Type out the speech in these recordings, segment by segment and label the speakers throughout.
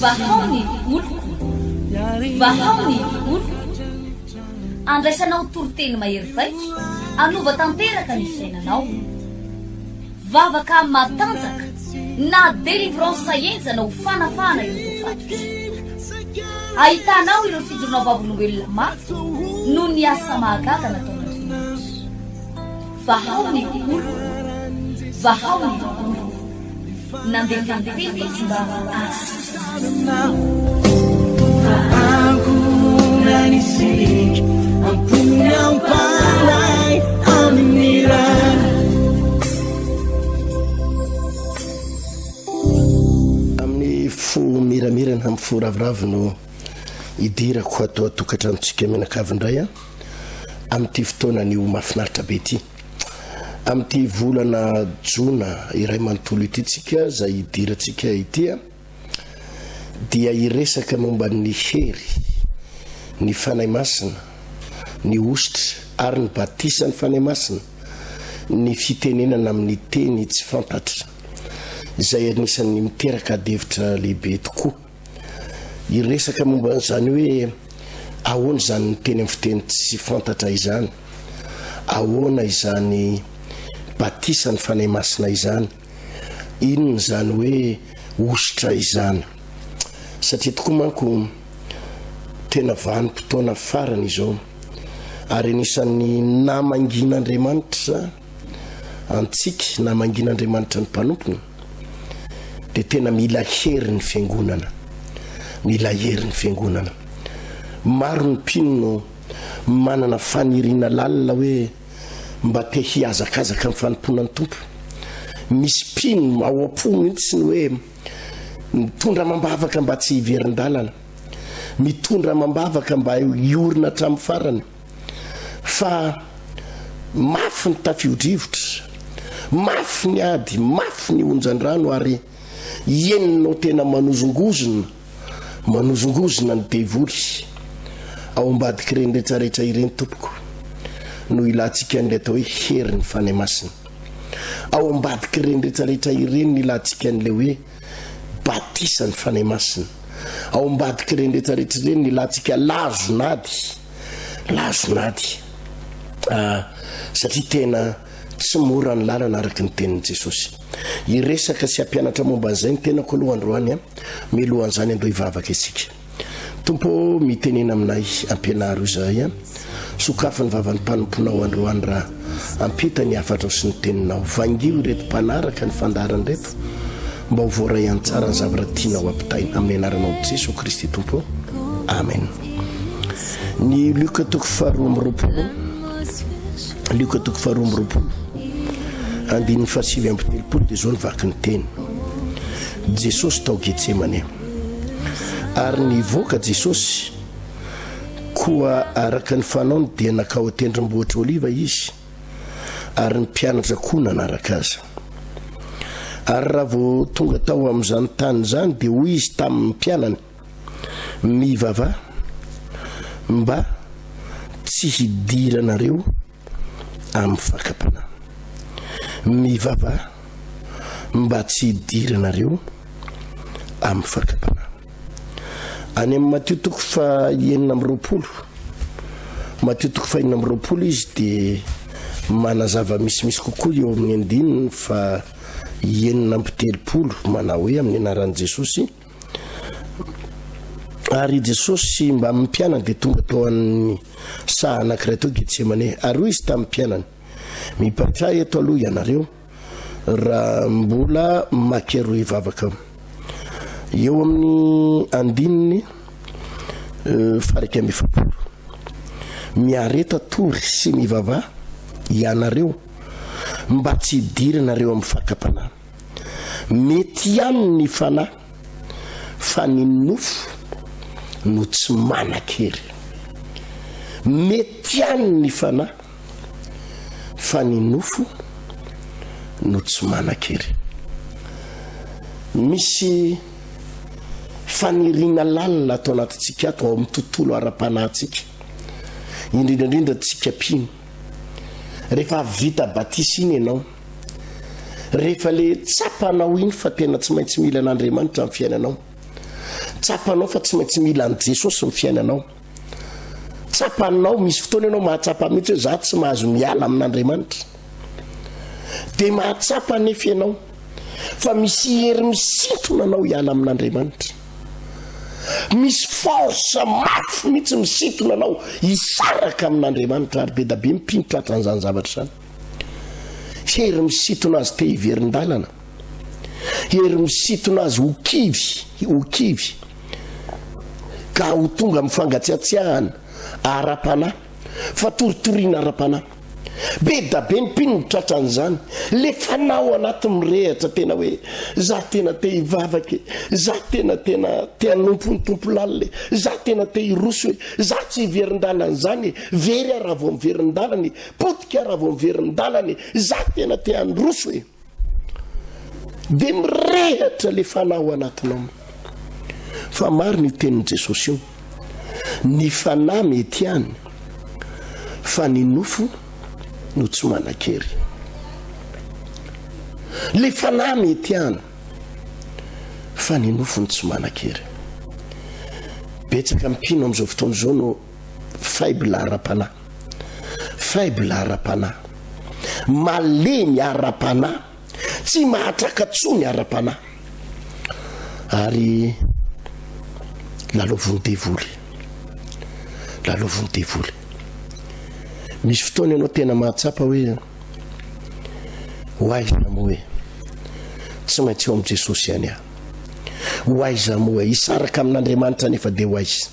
Speaker 1: vahaony oloko vahaony oloko andraisanao toroteny mahery vaiko anova tanteraka ny fiainanao vavaka matanjaka na délivrance enjana ho fanafana ireo fatotra ahitanao ireo fijorona vavolombelona mafy no ny asa mahagaga nataon'Andriamanitra vahaony oloko vahaony oloko nandefandefy izy mba
Speaker 2: anisik ampunyampalay aminira amin'ny fo miramirana amin'ny fo ravoravo no idirako atao atokantranotsika menakavindray amin'ity fotoanan'io mahafinaritra be ity amin'ity volana jona iray manontolo ity tsika zay idiratsika ity dia iresaka momba ny hery ny fanay masina ny ositra ary ny batisa ny fanay masina ny fitenenana amin'ny teny tsy fantatra zay anisan'ny miteraka devitra lehibe tokoa iresaka momba zany hoe ahoana zany ny teny amin'ny fiteny tsy fantatra izany ahoana izany batisa ny fanay masina izany inona zany hoe ositra izany satria tokoa manko tena vanim-potoana farany izao ary anisan'ny namangin'Andriamanitra antsika namangin'Andriamanitra ny mpanompony dia tena mila hery ny fiangonana mila hery ny fiangonana maro ny mpino manana faniriana lalina hoe mba te hiazakazaka amin'ny fanompoana ny tompo misy mpino ao am-po mihitsy ny hoe mitondra mambavaka mba tsy hiverin-dalana mitondra mambavaka mba iorina hatramin'ny farany fa mafy ny tafiodrivotra mafy ny ady mafy ny onjan-drano ary enonao tena manozongozona ny devoly ao ambadiky ireny rehetrarehetra ireny tompoko no ilantsika n'ilay atao hoe hery ny fanay masina ao ambadiky ireny rehetrarehetra ireny ny ilantsika n'ilay hoe batisa ny fanay masina ao ambadiky ireny rehetrarehetra ireny ny ilantsika lazonady satria tena tsy mora ny lalana araka ny tenin'i Jesosy iresaka sy ampianatra momba an'izay ny tenako aloha androany milohan'izany andao hivavaka isika tompo mitenena aminay ampianaro izahay sokafa ny vavan'ny mpanomponao androany raha ampita ny afatra sy ny teninao vangio ireto mpanaraka ny fandarany reto mba ho voaray antsara ny zavatra tianao ampitaina amin'ny anaranao Jesosy Kristy tompo amen ny Luka toko faharoa amby roapolo Luka toko faharoa amby roapolo andininy fahasivy amby telopolo dia zao nivaky ny teny Jesosy tao Getsemane ary nivoaka Jesosy koa araka ny fanaony dia nakao tendrombohitra oliva izy ary ny mpianatra koa nanaraka azy ary raha vao tonga tao amin'izany tany zany dia hoy izy tamin'ny mpianany mivava mba tsy hidiranareo amin'ny fakapana mivava mba tsy hidiranareo amin'ny fakapana any amin'ny Matthieu toko fa enina amby roapolo Matthieu toko fa enina amby roapolo izy dia manazava misimisy kokoa eo amin'ny andininy fa enina amby telopolo manao hoe amin'ny anaran'i Jesosy ary Jesosy mba amin'ny mpianany dia tonga tao amin'ny saha anankiray tao Getsemane ary hoy izy tamin'ny mpianany mipatray eto aloha ianareo raha mbola makiaro hivavaka eo amin'ny andininy farika amby efapolo miareta tory sy mivava ianareo mba tsy hidiranareo amin'ny fakapana mety ihany ny fanahy fa ny nofo no tsy manan-kery mety ihany ny fanahy fa ny nofo no tsy manan-kery misy faniriana lalina atao anatintsika ato ao amin'ny tontolo ara-panahintsika indrindrandrindra tsika mpino rehefa vita batisa iny ianao rehefa le tsapanao iny fa tena tsy maintsy mila an'Andriamanitra amin'ny fiainanao. Tsapanao fa tsy maintsy mila an' Jesosy amin'ny fiainanao. Tsapanao misy fotoana ianao mahatsapa mihitsy hoe za tsy mahazo miala amin'Andriamanitra. Dia mahatsapa nefa ianao fa misy hery misintona anao hiala amin'Andriamanitra. Misy force mafy mihitsy misintona anao hisaraka amin'Andriamanitra ary be da be mipintratra an'izany zavatra izany. Hery misintona azy te hiverin-dalana. Hery misintona azy ho kivy ka ho tonga amin'ny fangatsiatsiahana ara-panahy fa toritoriana ara-panahy. Be da be mipintratra an'izany le fanao anaty mirehatra tena hoe za tena te hivavaka, za tena te hanompo ny tompo lalina, za tena te hiroso hoe za tsy hiverin-dalana zany, very raha vao miverin-dalana, potika raha vao miverin-dalana, za tena te handroso hoe. De mirehatra le fanao anatinao. Fa maro ny tenin' Jesosy io, ny fanahy mety ihany fa ny nofo no tsy manan-kery. Le fanahy mety ihany fa ny nofo no tsy manan-kery. Betsaka mipino amin'izao fotoana izao no faible ara-panahy. Faible ara-panahy. Malemy ara-panahy. Tsy mahatraka tsony ara-panahy. Ary lalovony devoly. Lalovony devoly. Misy fotoana ianao tena mahatsapa hoe hoaiza moa hoe tsy maintsy eo amin'i Jesosy ihany aho. Hoaiza moa hoe hisaraka amin'Andriamanitra nefa dia hoaiza.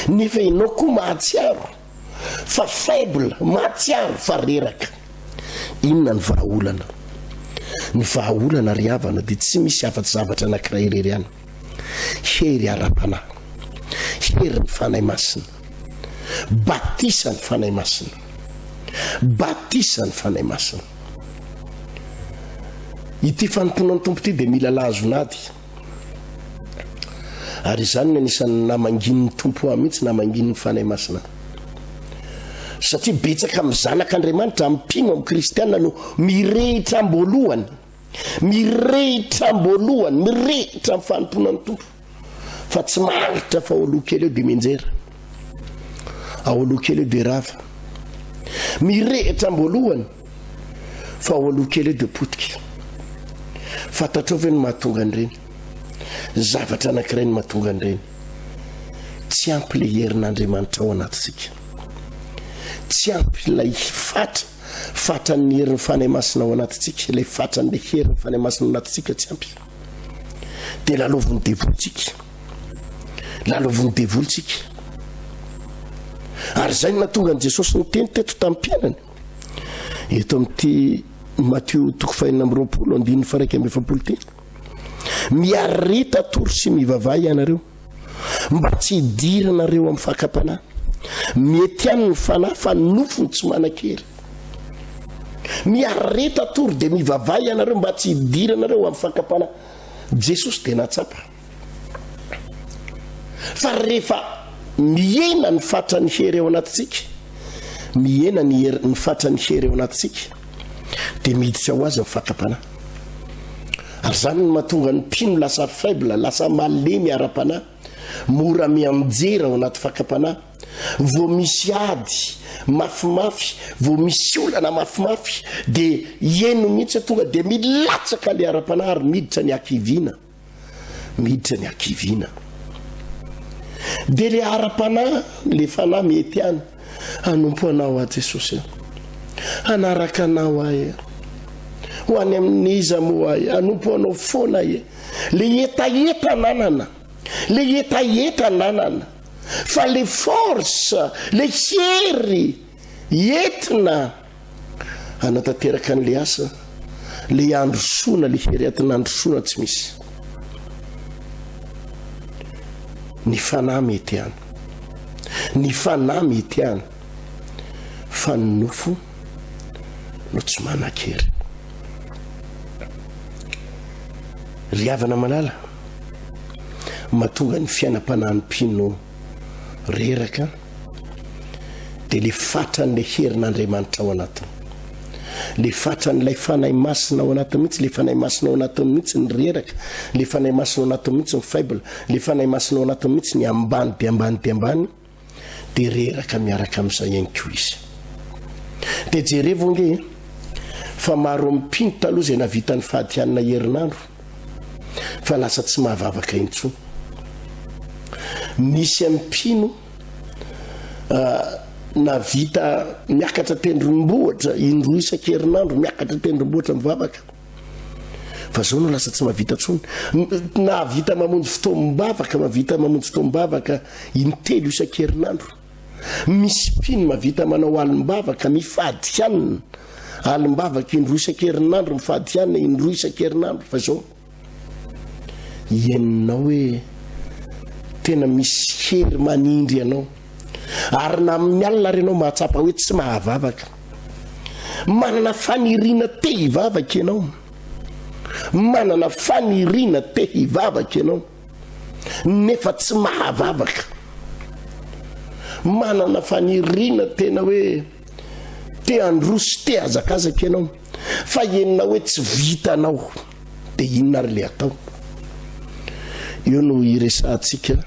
Speaker 2: Nefa ianao koa mahatsiaro fa faible, mahatsiaro fa reraka. Inona ny vahaolana? Ny vahaolana ry havana dia tsy misy afa-tsy zavatra anankiray irery ihany. Hery ara-panahy. Hery ny fanahy masina. Batisa ny fanahy masina. Batisa ny fanahy masina. Ity fanomponan'ny tompo ity dia mila lahazonady. Ary izany no anisan'ny namangin'ny tompo mihitsy, namangin'ny fanahy masina. Satria betsaka amin'ny zanak'Andriamanitra ampino amin'ny kristianina no mirehitra amboalohany. Mirehitra amboalohany, mirehitra amin'ny fanomponan'ny tompo. Fa tsy maharitra fa oloha kely eo dia menjera. Oloha kely eo dia rava. Mirehitra amboalohany fa oloha kely eo dia potika. Fantatrao ve ny mahatonga an'ireny? Zavatra anankiray ny mahatonga an'ireny. Tsy ampy le herin'Andriamanitra ao anatintsika. Tsy ampy ilay fatran'ny herin'ny fanahy masina ao anatintsika. Ilay fatran'ilay herin'ny fanahy masina ao anatintsika tsy ampy. Dia lalovony devolitsika. Lalovony devolitsika. Ary zay no nahatonga an'i Jesosy niteny teto tamin'ny mpianany. Eto amin'ity Matthieu 20:20 teny. Miareta tory sy mivavaha ianareo mba tsy hidiranareo amin'ny fakapanahy. Mety ihany ny fanahy fa nofony tsy manan-kery. Miareta tory dia mivavaha ianareo mba tsy hidiranareo amin'ny fakapanahy. Jesosy dia natsapa. Fa rehefa miena ny fatrany hery ao anatintsika, miena ny fatrany hery ao anatintsika, dia miditra ho azy amin'ny fakapanahy. Ary zany no mahatonga ny mpino lasa faible, lasa malemy ara-panahy, mora mianjera ao anaty fakapanahy. Vao misy ady mafimafy, vao misy olana mafimafy, dia ieno mihitsy tonga dia milatsaka le ara-panahy ary miditra ny hakiviana. Miditra ny hakiviana. Dia le ara-panahy, le fanahy mety ihany hanompo anao a Jesosy. Hanaraka anao ahy. Ho any amin'iza moa ahy. Hanompo anao foana ahy. Le etaeta nanana. Le etaeta nanana. Fa le force, le hery entina hanatanteraka an'le asa, le androsoana, le hery entina androsoana tsy misy. Ny fanahy mety ihany. Ny fanahy mety ihany fa ny nofo no tsy manan-kery. Ry havana malala, mahatonga ny fiainam-panahin'ny mpino reraka dia le fatran'le herin'Andriamanitra ao anatiny. le fatran'ilay fanahy masina ao anatiny mihitsy le fanahy masina ao anatiny mihitsy ny reraka le fanahy masina ao anatiny mihitsy ny faible le fanahy masina ao anatiny mihitsy ny ambany de ambany de ambany de reraka miaraka amin'izay ihany koa izy de jerevo nge fa maro ampino taloha zay navita ny fahatianina herinandro fa lasa tsy mahavavaka intsony misy ampino navita miakatra tendrombohitra indroa isan-kerinandro miakatra tendrombohitra mivavaka fa zao no lasa tsy mahavita tsony navita mamonjy fotoam-bavaka mavita mamonjy fotoam-bavaka intelo isan-kerinandro misy mpino mavita manao alim-bavaka mifadikanina alim-bavaka indroa isan-kerinandro mifadikanina indroa isan-kerinandro fa zao ienina hoe tena misy hery manindry ianao ary na amin'ny alina renao mahatsapa hoe tsy mahavavaka manana faniriana te hivavaka ianao manana faniriana te hivavaka ianao nefa tsy mahavavaka manana faniriana tena hoe te androso te azakazaka ianao fa enina hoe tsy vitanao de inona ary le atao io no iresantsika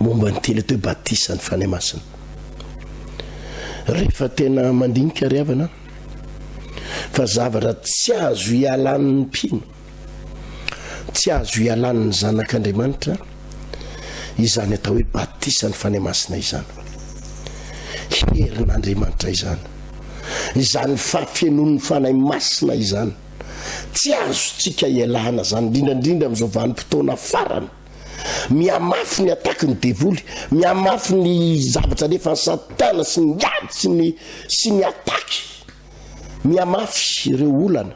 Speaker 2: momba ny telo toe batisa ny fanahy masina rehefa tena mandinika ry havana fa zavatra tsy azo ialan'ny mpino tsy azo ialan'ny zanak'Andriamanitra izany atao hoe batisa ny fanahy masina izany herin'Andriamanitra izany fahafianon'ny fanahy masina izany tsy azo tsika ialana zany indrindrandrindra amin'izao vanim-potoana farany miamafy ny ataka ny devoly miamafy ny zavatra rehefa ny satana sy ny ady sy ny ataky miamafy ireo olana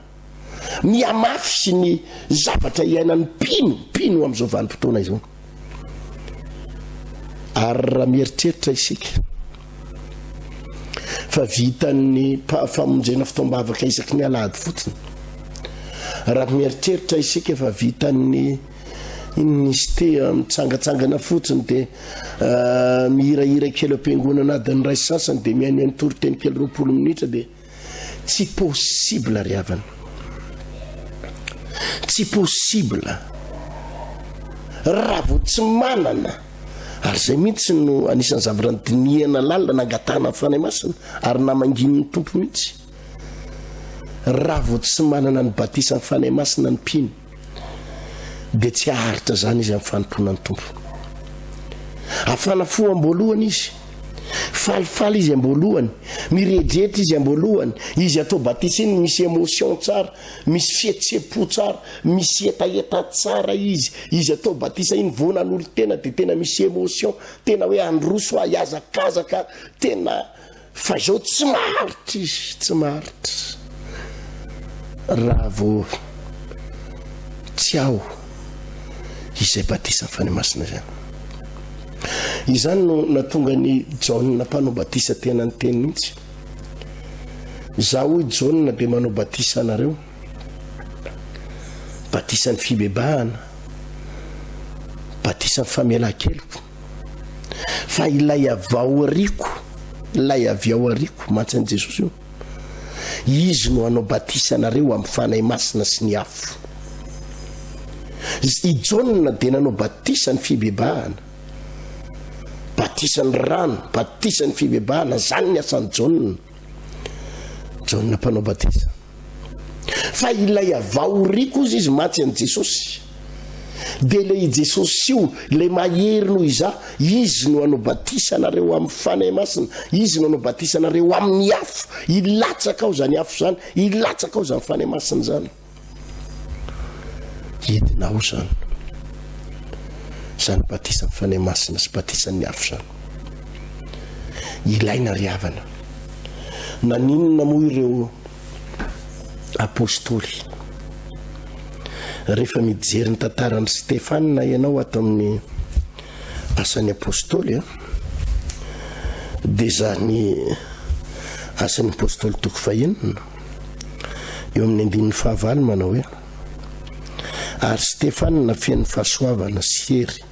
Speaker 2: miamafy sy ny zavatra iainan'ny mpino amin'izao vanim-potoana izao ary raha mieritreritra isika fa vitan'ny famonjena fotoam-bavaka isaky ny alahady fotsiny raha mieritreritra isika fa vitan'ny nisy te mitsangatsangana fotsiny de mihirahira kely am-piangonana adiny ray sasany de mihaino ny toriteny kely 20 minitra de tsy possible ry havana tsy possible raha vao tsy manana ary zay mihitsy no anisan'ny zavatra ny dinihana lalina nangatana fanahy masina ary namangin'ny tompo mihitsy raha vao tsy manana ny batisa ny fanahy masina ny mpino de tsy aharitra zany izy amin'ny fanomponan'ny tompo afanafo amboalohany izy falifaly izy amboalohany miredrehitra izy amboalohany izy atao batisa iny misy émotion tsara misy fietsepo tsara misy etaeta tsara izy atao batisa iny vonan'olo tena de tena misy émotion tena hoe androso iazakazaka tena fa zao tsy maharitra izy tsy maharitra raha vao tsy ao izay batisa ny fanahy masina zany izany no natonga ny Jaona mpanao batisa tena ny teny mihitsy zaho Jaona de manao batisa anareo batisa ny fibebahana batisa ny famelan-keloka fa ilay avao ariko ilay avy ao ariko mantsy an'i Jesosy io izy no anao batisa anareo amin'ny fanahy masina sy ny afo i Jaona de nanao batisa ny fibebahana batisa ny rano batisa ny fibebahana zany ny asan'ny Jaona mpanao batisa fa ilay avaoriko izy matsy an'i Jesosy de le i Jesosy io le mahery noho izy no anao batisa anareo amin'ny fanahy masina izy no anao batisa anareo amin'ny afo ilatsaka ao zany afo zany ilatsaka ao zany fanahy masina zany edinao zany batisa ny fanahy masina sy batisa ny afo zany ilaina ry havana naninona moa ireo apôstôly rehefa mijery ny tantaran'ny Stefana ianao ato amin'ny asan'ny apôstôly de zany asan'ny apôstôly toko fahenina eo amin'ny 15 manao hoe ary Stefana fian'ny fahasoavana sy hery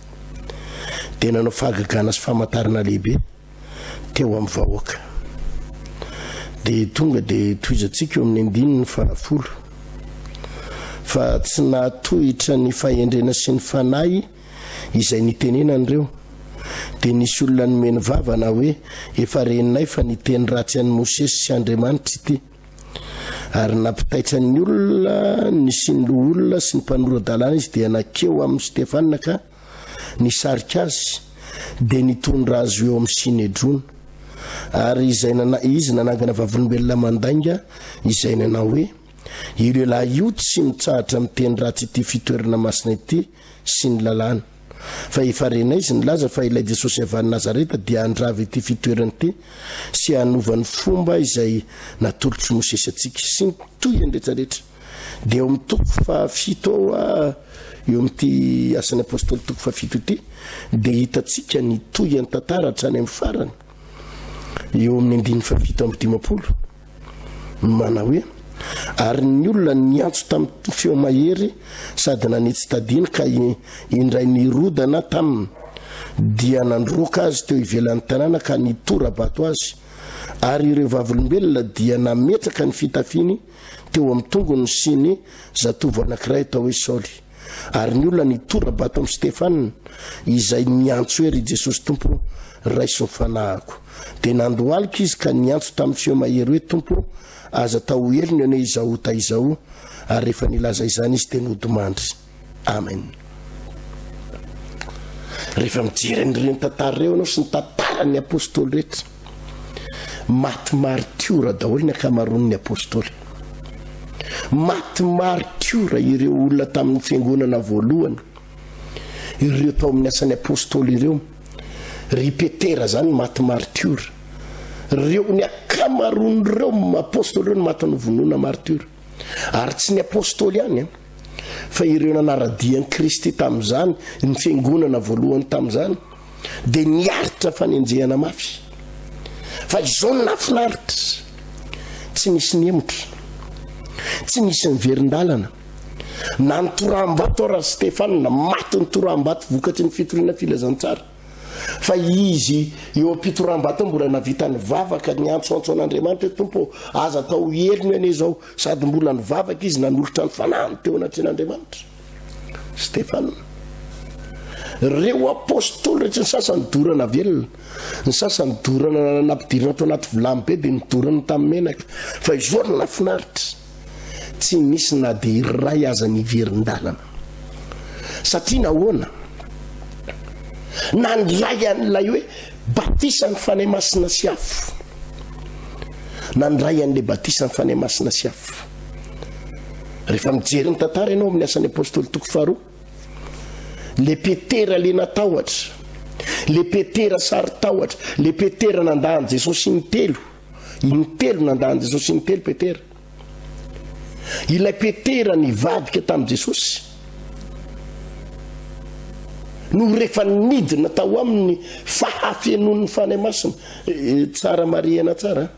Speaker 2: de nanao fahagagana sy famantarana lehibe teo amin'ny vahoaka dia tonga dia toizatsika eo amin'ny andininy farafolo fa tsy nahatohitra ny fahendrena sy ny fanahy izay nitenenan'ireo dia nisy olona nomeny vavana hoe efa reninay fa niteny ratsy an'i Mosesy sy Andriamanitra ity ary nampitaitra ny olona ny sy ny olona sy ny mpanorandalàna izy dia nakeo amin'ny Stefanina ka nisarika azy dia nitondra azy eo amin'ny Sinedrona ary izy nanangana vavolombelona mandainga izay nanao hoe ireo lahy io tsy mitsahatra miteny ratsy ity fitoerana masina ity sy ny lalàna fa efa renay izy nilaza fa ilay Jesosy avy any Nazareta dia andravy ity fitoerana ity sy hanovany fomba izay natolotry Mosesy atsika sy ny toy andretsarehetra dia eo amin'ny toko fafito eo amin'ity asan'ny apôstôly toko fafito ity dia hitatsika ny toy any tantara hatrany amin'ny farany eo amin'ny andiny fafito amin'ny dimapolo mana hoe ary ny olona niantso tamin'ny feo mahery sady nanitsy tadiny ka indray nirodana taminy dia nandroaka azy teo ivelan'ny tanàna ka nitora bato azy ary ireo vavolombelona dia nametraka ny fitafiny teo amin'ny tongony sy ny zatovo anankiray atao hoe Saoly ary ny olona nitora bato amin'ny Stefanina izay niantso hoe ry Jesosy Tompo raiso ny fanahako dia nandohalika izy ka niantso tamin'ny feo mahery hoe Tompo aza tao elony ane izao taizao ary rehefa nilaza izany izy dia nodimandry. Amen. Rehefa mijery an'ireny tantara ireo anao sy ny tantaran'ny apôstôly rehetra maty martiora daholo ny akamaroan'ny apôstôly maty martiora ireo olona tamin'ny fiangonana voalohany ireo tao amin'ny asan'ny apôstôly ireo ry Petera zany maty martiora reo ny akamaroan'ireo apôstôly ireo ny maty novonoana martiora ary tsy ny apôstôly ihany fa ireo nanaradian'i Kristy tamin'izany ny fiangonana voalohany tamin'izany dia niaritra fanenjehana mafy fa izao nafinaritra tsy nisy niemotra tsy nisy niverin-dalana na nitoram-bato raha Stefanina maty nitoram-bato vokatry ny fitoriana filazantsara fa izy eo am-pitoram-bato mbola navita ny vavaka niantsoantso an'Andriamanitra hoe Tompo aza tao helony ane izao sady mbola nivavaka izy nanolotra ny fanahiny teo anatren'Andriamanitra Stefanina reo apôstôly rehetra ny sasany dorana velona ny sasany dorana nampidirina ato anaty vilamy be dia nidorana tamin'ny menaka fa izao no nafinaritra tsy nisy na dia iray aza niverin-dalana satria nahoana nandray an'ilay hoe batisa ny fanahy masina sy afo nandray an'ilay batisa ny fanahy masina sy afo rehefa mijery ny tantara ianao amin'ny asan'ny apôstôly toko faharoa le Petera le natahotra le Petera sary tahotra le Petera nandahany Jesosy intelo nandahany Jesosy intelo Petera ilay Petera nivadika tamin'i Jesosy no rehefa nidina tao amin'ny fahafenon'ny fanahy masina tsara mariana tsara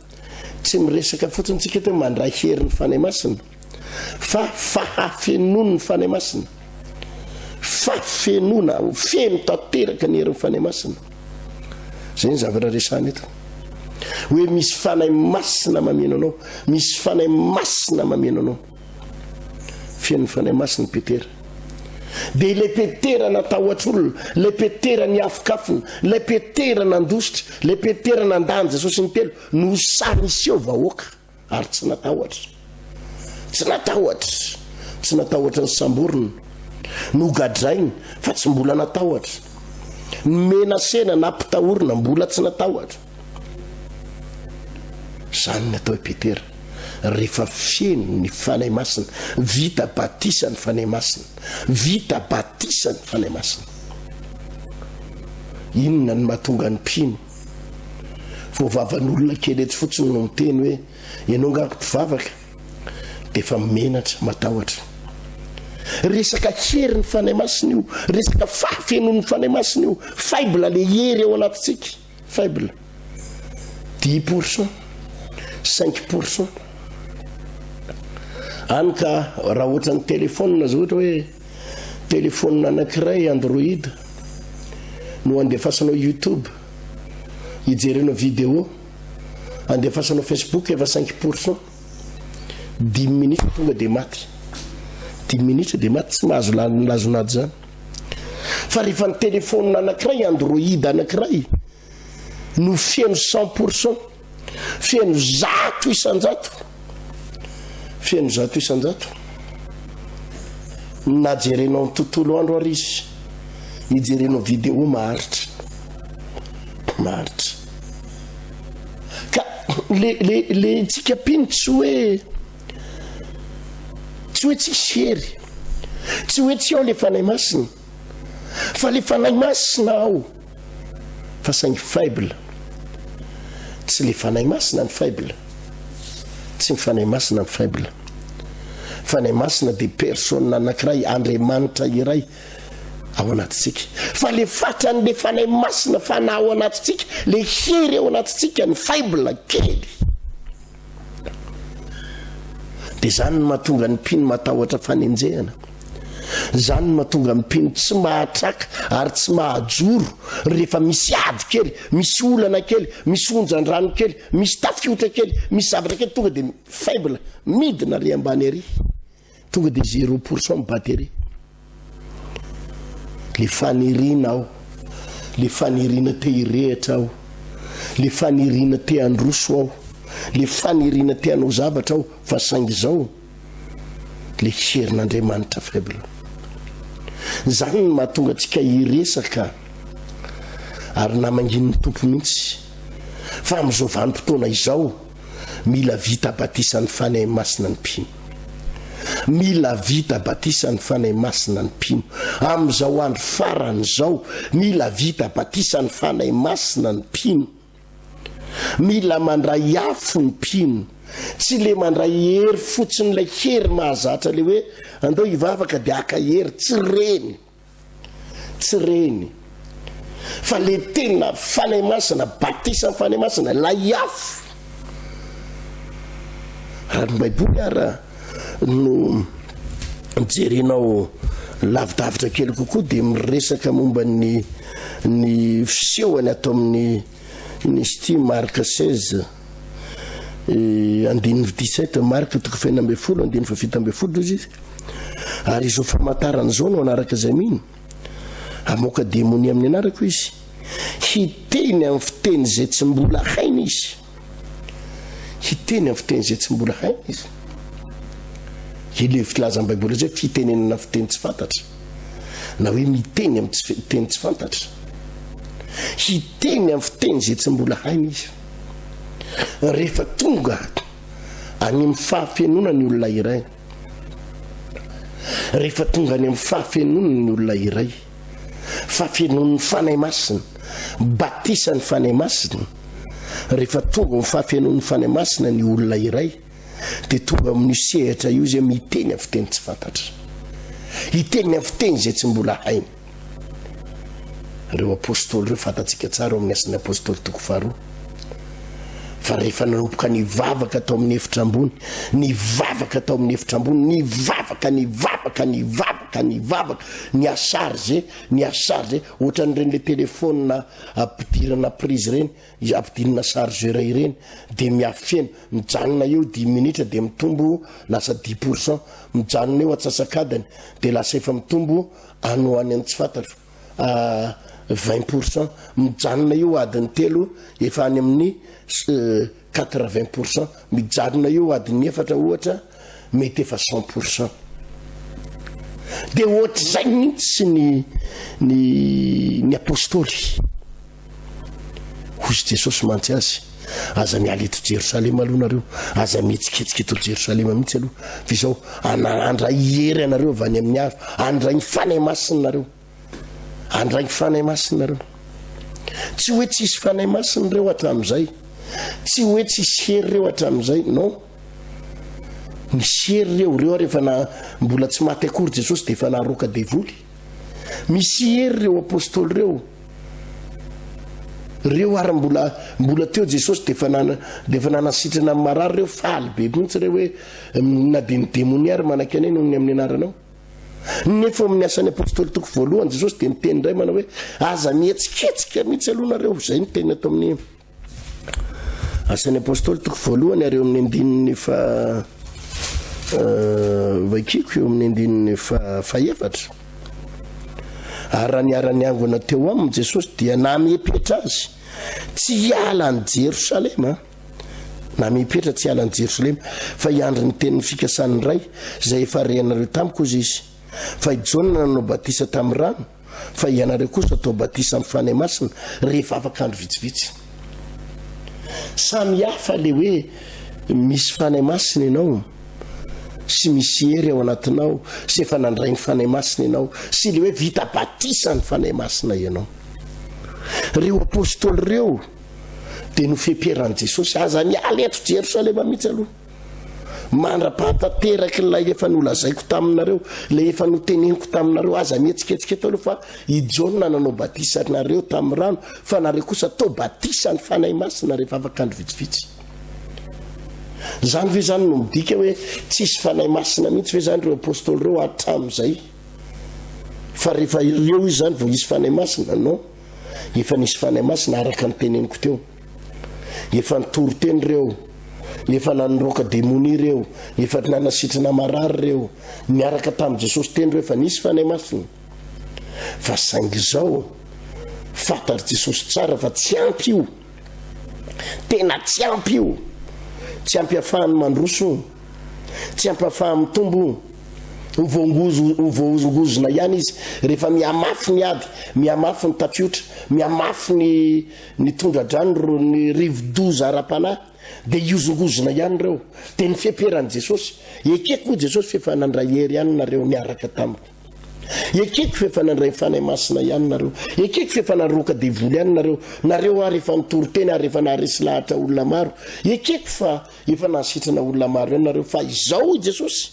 Speaker 2: tsy miresaka fotsiny tsika teo mandray herin'ny fanahy masina fa fahafenon'ny fanahy masina fafenona feno tanteraka ny herin'ny fanahy masina zay ny zavatra resany eto hoe misy fanahy masina mameno anao misy fanahy masina mameno anao fenon'ny fanahy masina Petera dia le Petera natahotra olona le Petera niafokafona le Petera nandositra le Petera nandany Jesosy ny telo no sary iseho vahoaka ary tsy natahotra ny samborona no gadrainy fa tsy mbola natahotra mena sena nampitahorina mbola tsy natahotra zany natao Petera rehefa feno ny fanahy masina vita batisa ny fanahy masina inona ny mahatonga ny mpino voavavan'olona kely etsy fotsiny no miteny hoe ianao ngako mpivavaka dia efa menatra matahotra resaka herin'ny fanahy masina io resaka fahafenon'ny fanahy masina io faible le hery ao anatintsika faible 10% 5% any ka raha ohatra ny telefônina zao ohatra hoe telefônina anankiray Android no andefasanao YouTube hijerenao vidéo andefasanao Facebook efa 5%, 10 minutes tonga de maty, 10 minutes de maty, tsy mahazo lazonady zany. Fa rehefa ny téléphone anankiray Android anankiray no fieno 100%, fieno 100%, fieno 100%, najerenao ny tontolo andro ary izy, hijerenao vidéo maharitra ka le tsika piny tsy hoe tsisy hery, tsy hoe tsy ao le fanahy masina, fa le fanahy masina ao fa saingy faible, tsy le fanahy masina ny faible, tsy ny fanahy masina ny faible. Fanahy masina de personne anankiray, Andriamanitra iray ao anatitsika, fa le fatran'le fanahy masina fana ao anatitsika, le hery ao anatitsika ny faible kely. De zany mahatonga ny mpino matahotra fanenjehana, zany mahatonga ny mpino tsy mahatraka ary tsy mahajoro rehefa misy ady kely, misy olana kely, misy onjan-drano kely, misy tafiotra kely, misy zavatra kely, tonga de faible, midina ry ambany ary, tonga de 0% mibaty ary. Le fanirina ao, le fanirina te hirehitra ao, le fanirina te androso ao, le fanirina te hanao zavatra ao, fa saingy zao le herin'Andriamanitra faible. Zany no mahatonga antsika hiresaka ary namangin'ny tompo mihitsy fa amin'izao vanim-potoana izao mila vita batisan'ny fanahy masina ny mpino, mila vita batisan'ny fanahy masina ny mpino. Amin'izao andro farany zao mila vita batisan'ny fanahy masina ny mpino, mila mandray afo ny mpino, tsy le mandray hery fotsiny lay hery mahazatra le hoe andao hivavaka de aka hery, tsy reny, fa le tena fanahy masina, batisan'ny fanahy masina, lay afo. Raha ny baiboly ara no jerenao lavidavitra kely kokoa de miresaka momba ny fisehony atao amin'ny ny sti marque 16 andininy 17 marque toko 20 andininy 7 izy, ary izo famantarana zao no anaraka zay mino amoka démonie amin'ny anarako izy, hiteny amin'ny fiteny zay tsy mbola hainy izy, hiteny amin'ny fiteny zay tsy mbola hainy izy. Ile filaza amin'ny baiboly zay fitenenana fiteny tsy fantatra, na hoe miteny amin'ny fiteny tsy fantatra, hiteny amin'ny fiteny zay tsy mbola hainy izy. Rehefa tonga any amin'ny fahafenona ny olona iray, rehefa tonga any amin'ny fahafenona ny olona iray, fahafenon'ny fanahy masina, batisan'ny fanahy masina, rehefa tonga amin'ny fahafenon'ny fanahy masina ny olona iray, de tonga amin'ny sehatra io zay miteny amin'ny fiteny tsy fantatra, hiteny amin'ny fiteny zay tsy mbola hainy. Reo apôstôly reo fantatsika tsara amin'ny asan'ny apôstôly toko 2, fa rehefa nanomboka nivavaka tao amin'ny efitra ambony, nivavaka tao amin'ny efitra ambony, nivavaka ny asarge ohatran'ireny le telefona ampidirana prise reny, ampidirana chargeur ireny, de miafeno mijanona eo 10 minitra de mitombo lasa 10%, mijanona eo atsasakadany de lasa efa mitombo anoany amin'ny tsy fantatra 20%, mijanona eo adiny 3 efa any amin'ny 80%, mijanona eo adiny 4 ohatra mety efa 100%. De ohatra zay mihitsy ny apôstôly hozy Jesosy mantsy azy, aza miala eto Jerosalema aloha nareo, aza mihetsiketsika eto Jerosalema mihitsy aloha, fa izao andray hery anareo avy any amin'ny hafa, andray ny fanahy masina nareo, andray ny fanahy masina nareo. Tsy hoe tsisy fanahy masina reo hatramin'izay, tsy hoe tsisy hery reo hatramin'izay, non. Misy hery reo rehefa mbola tsy maty akory Jesosy de efa naroka devoly. Misy hery reo apôstôly reo ary mbola teo Jesosy de efa nanasitrana amin'ny marary reo, faly be mihitsy reo hoe na de ny démoniary manaky anay noho ny amin'ny anaranao. Nefa amin'ny asan'ny apôstôly toko 1 Jesosy de miteny indray manao hoe aza mihetsiketsika mihitsy aloha nareo, zay ny teny atao amin'ny asan'ny apôstôly toko voalohany ary eo amin'ny andininy vakiko eo amin'ny andininy faefatra ary raha niara-ny angona teo aminy Jesosy dia na mipetra azy tsy hiala ny Jerosalema na mipetra tsy hiala ny Jerosalema fa hiandry ny tenin'ny fikasany ray izay efa renareo tamiko izy fa i Jaona nanao batisa tamin'ny rano fa ianareo kosa atao batisa amin'ny fanahy masina rehefa afaka andro vitsivitsy. Samy hafa le hoe misy fanahy masina ianao sy misy hery ao anatinao sy efa nandray ny fanahy masina ianao sy le hoe vita batisa ny fanahy masina ianao. Reo apôstôly reo dia nofeperan'i Jesosy aza miala eto Jerosalema mihitsy aloha mandra-pahatanteraka ilay efa nolazaiko taminareo ilay efa noteneniko taminareo aza mihetsiketsika aloha fa i Jaona nanao batisa nareo tamin'ny rano fa nareo kosa atao batisa ny fanahy masina rehefa afaka andro vitsivitsy. Zany ve zany no midika hoe tsisy fanahy masina mihitsy ve zany reo apôstôly reo hatramin'izay fa rehefa ireo izy zany vao isy fanahy masina no efa nisy fanahy masina araka ny teneniko teo efa nitory teny reo efa nanoroka demoni reo efa nanasitrana marary reo miaraka tamin'i Jesosy teny reo efa nisy fanahy masina fa saingy zao fatary Jesosy tsara fa tsy ampy io tena tsy ampy io tsy ampy afahany mandroso tsy ampy afahany mitombo uvoongozona ihany izy rehefa miamafy ny ady miamafy ny tapiotra miamafy ny tondradrano ny rivo-doza ara-panahy dia iozongozona ihany reo dia ny fieperan'i Jesosy ekeko Jesosy fefa nandray hery ihany nareo niaraka tamiko ekeko fefa nandray fanahy masina ihany nareo ekeko fefa naroka devoly ihany nareo ary efa nitory teny ary efa naharesy lahatra olona maro ekeko fa efa nasitrana olona maro ihany nareo fa izao Jesosy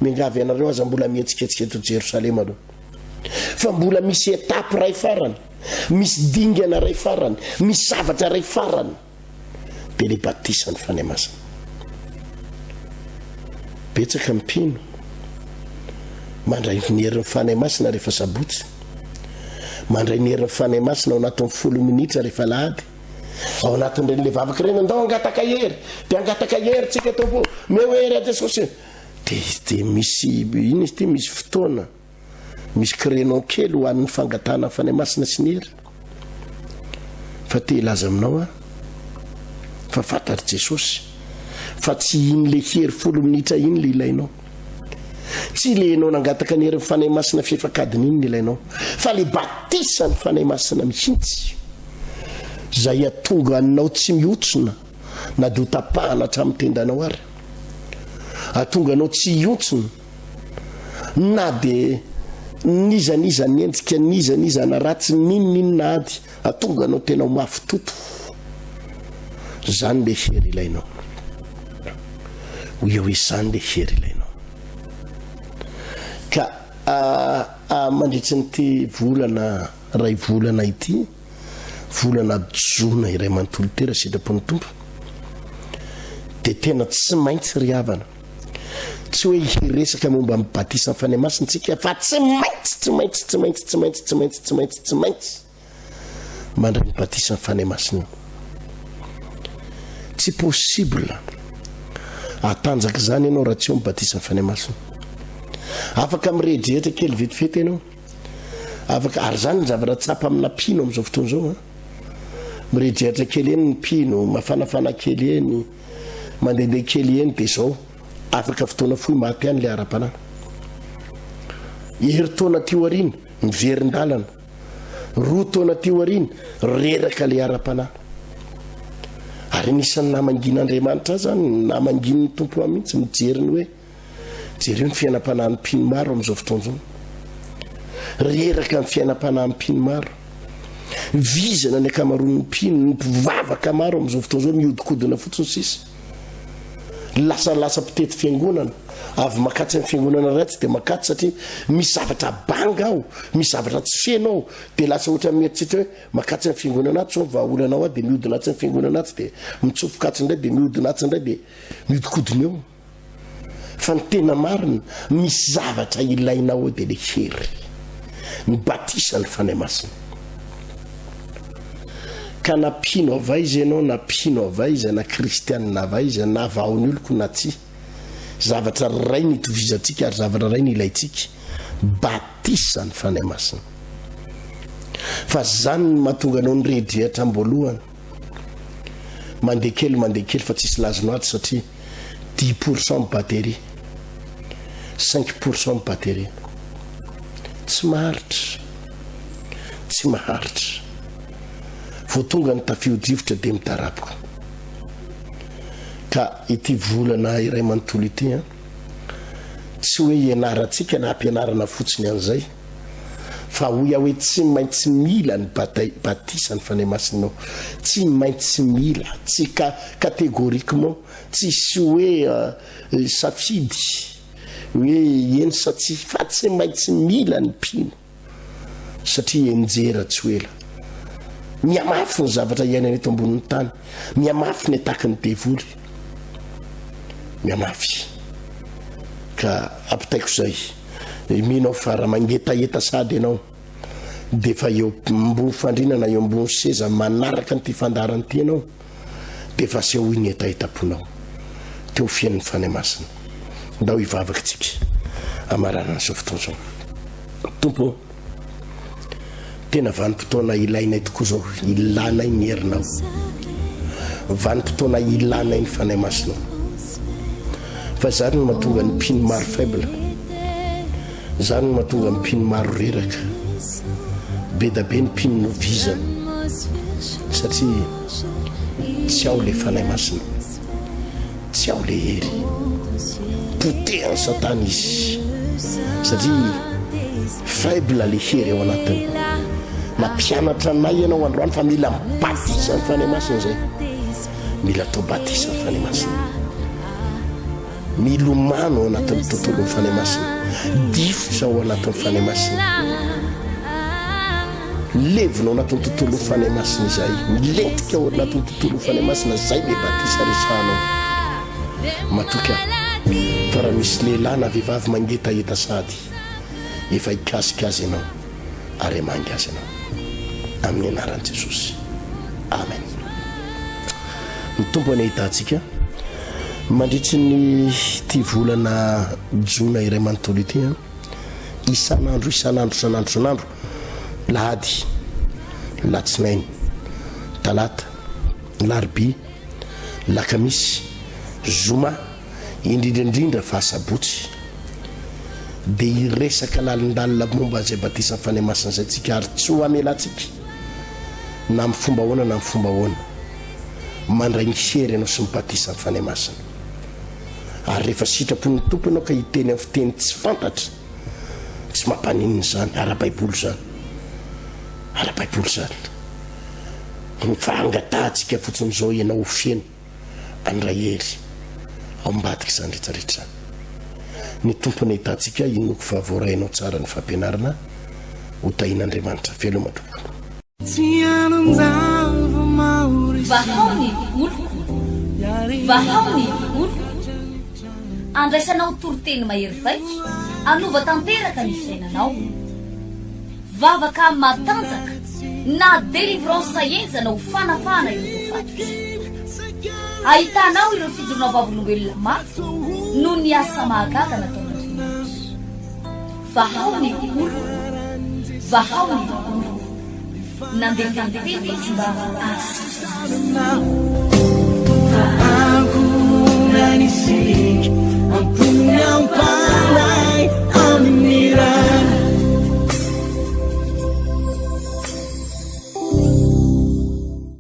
Speaker 2: mingavy anareo aza mbola mihetsiketsika eto Jerosalema aloha fa mbola misy etapy ray farany misy dingana ray farany misy zavatra ray farany dia le batisa ny fanahy masina. Betsaka mpino mandray ny herin'ny fanahy masina rehefa sabotsy mandray ny herin'ny fanahy masina ao anatin'ny 10 minitra rehefa lahady ao anatin'ireny le vavaka ireny andao angataka hery dia angataka hery tsika atao po meo hery a Jesosy dia misy ino izy ty misy fotoana misy créneau kely ho an'ny fangatana fanahy masina sy ny hery fa te ilaza aminao a fa fatary Jesosy fa tsy iny le hery 10 minitra iny le ilainao tsy le enao nangataka ny herin'ny fanahy masina fiefakadiny iny le ilainao fa le batisa ny fanahy masina mihitsy zay atonga anao tsy miotsona na dia ho tapahana hatramin'ny tendanao ary atonga anao tsy iotsona na dia nizaniza ny endrika nizaniza na ratsy ninona ady atonga anao tena ho mafy toto zany le hery ilainao hoe izany le hery ilainao ka mandritry nyty volana ray volana ity volana jona iray manontolo tera sitrapony tompo dia tena tsy maintsy ry havana tsy hoe hiresaka momba mibatisa ny fanahy masina tsika fa tsy maintsy mandray mibatisa ny fanahy masina tsy possible atanjaka zany ianao raha tsy eo mibatisa ny fanahy masina afaka miredrehitra kely vetivety ianao afaka ary zany ny zavatra tsapa amina pino amin'izao fotoana izao miredrehitra kely eny ny pino mafanafana kely eny mandehandeha kely eny dia izao afaka fotoana fohy maty ihany le ara-panahy herintaona tio ariny miverin-dalana 2 taona tio ariny reraka le ara-panahy ary nisan'ny namangin'Andriamanitra zany namangin'ny tompo mihitsy mijeriny hoe jereo ny fiainam-panahy ny pino maro amin'izao fotoana izao reraka ny fiainam-panahy ny pino maro vizana ny akamaroan'ny pino ny mpivavaka maro amin'izao fotoana izao miodikodina fotsiny sisa lasa mpitety fiangonana avy makatsy amin'ny fiangonana ratsy dia makatsy satria misy zavatra banga ao misy zavatra tsy fenao dia lasa ohatra mieritritra hoe makatsy amin'ny fiangonana atsy so vahaolanao a dia mihodina atsy amin'ny fiangonana atsy dia mitsofokatsy indray dia mihodina atsy indray dia miodikodina eo fa ny tena marina misy zavatra ilainao dia le hery ny batisa ny fanahy masina ka napino avaiza ianao na pino avaiza na kristianina avaiza na vaony oloko na ty zavatra ray ny itovizatsika ary zavatra ray ny ilaitsika batisa ny fanahy masina fa zany ny mahatonga anao ny redry hatramboalohany mandeha kely fa tsisy lazonao aty satria 10% batterie 5% batterie tsy maharitra vo tonga ny tafiodrivotra de mitarapoka ka ity volana iray manontolo ity tsy hoe ianaratsika na ampianarana fotsiny an'izay fa hoia hoe tsy maintsy mila ny batisa ny fanahy masinao tsy maintsy mila tsy catégoriquement tsisy hoe safidy hoe eny satsia fa tsy maintsy mila ny pino satria enjera tsy hoela miamafy ny zavatra iainana eto ambonin'ny tany miamafy ny ataka ny devoly miamafy ka ampitaiko zay minao fa raha mangetaeta sady ianao de fa eo ambony fandrinana eo ambony seza manaraka nyty fandarany ty ianao de fa sy eo iny etaetaponao teo fiain'ny fanahy masina ndao ivavakytsika amarana ny zao fotoana zao tompo tena vanim-potoana ilainay tokoa zao ilanay ny herinao vanim-potoana ilanay ny fanahy masinao fa zany no mahatonga ny pino maro faible zany no mahatonga ny pino maro reraka be da be ny pino no vizana satria tsy ao le fanahy masina tsy ao le hery potehany satana izy satria faible le hery ao anatiny mampianatra anay ianao androany fa mila batisa ny fanahy masina zay mila atao batisa ny fanahy masina milomano ao anatin'ny tontolon'ny fanahy masina difotra ao anatin'ny fanahy masina levinao anatin'ny tontolon'ny fanahy masina izay milentika ao anatin'ny tontolon'ny fanahy masina zay le batisa resanao matoka fa raha misy lehilahy na vehivavy mangetaeta sady efa hikasikazy ianao ary amangy azy ianao amin'ny anaran'i Jesosy amen. Ny tompo any ahitantsika mandritry ny ty volana jona iray manontolo ity isan'andro lahady latsinainy talata larobia lakamisy zoma indrindrandrindra fa sabotsy de iresaka lalindalina momba zay batisa ny fanahy masina zay tsika ary tsy ho amelatsika na amin'ny fomba ahoana na amin'ny fomba ahoana mandray ny sery ianao sy mibatisa ny fanahy masina ary rehefa sitrapon'ny tompo ianao ka hiteny amin'ny fiteny tsy fantatra tsy mampanininy zany ara-baiboly zany ny fahangatantsika fotsiny zao ianao ho fieny andray hery ao mbadika zany rehetrarehetra zany ny tompony ahitantsika inoko fa voarainao tsara ny fampianarana ho tahin'Andriamanitra veloma tompoko
Speaker 1: vahaony olo andraisanao toroteny mahery vaika anova tanteraka ny fiainanao vavaka matanjaka na délivrance enjana ho fanafana ireo fatotra ahitanao ireo fijorona vavolombelona maro no ny asa mahagaga nataon'Andriamanitra vahaony olo nandeha tantety izy mba
Speaker 3: Aku nanisik, aku yang pandai.